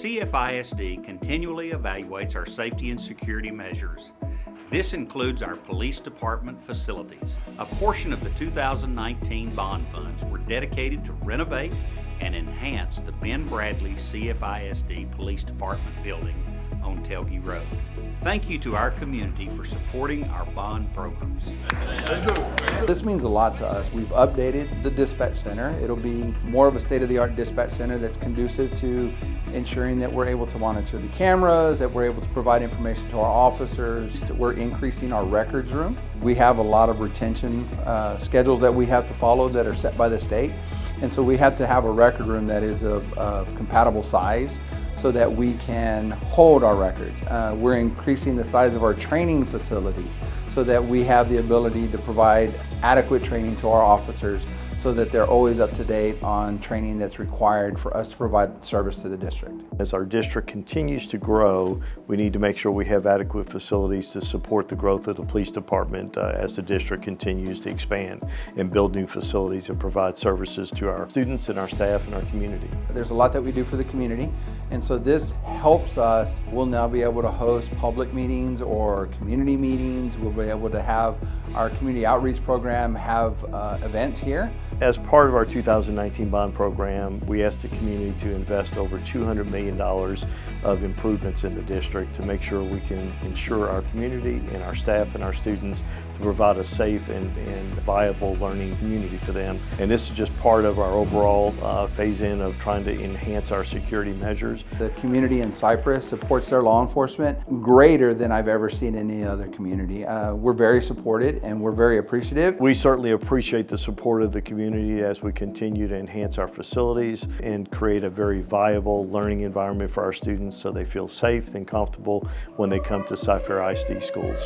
CFISD continually evaluates our safety and security measures. This includes our police department facilities. A portion of the 2019 bond funds were dedicated to renovate and enhance the Ben Bradley CFISD Police Department building on Telge Road. Thank you to our community for supporting our bond programs. This means a lot to us. We've updated the dispatch center. It'll be more of a state-of-the-art dispatch center that's conducive to ensuring that we're able to monitor the cameras, that we're able to provide information to our officers, that we're increasing our records room. We have a lot of retention schedules that we have to follow that are set by the state. And so we have to have a record room that is of compatible size so that we can hold our records. We're increasing the size of our training facilities so that we have the ability to provide adequate training to our officers so that they're always up to date on training that's required for us to provide service to the district. As our district continues to grow, we need to make sure we have adequate facilities to support the growth of the police department as the district continues to expand and build new facilities and provide services to our students and our staff and our community. There's a lot that we do for the community, and so this helps us. We'll now be able to host public meetings or community meetings. We'll be able to have our community outreach program have events here. As part of our 2019 bond program, we asked the community to invest over $200 million of improvements in the district to make sure we can ensure our community and our staff and our students to provide a safe and viable learning community for them. And this is just part of our overall phase-in of trying to enhance our security measures. The community in Cypress supports their law enforcement greater than I've ever seen in any other community. We're very supported and we're very appreciative. We certainly appreciate the support of the community as we continue to enhance our facilities and create a very viable learning environment for our students so they feel safe and comfortable when they come to Cypress-Fairbanks schools.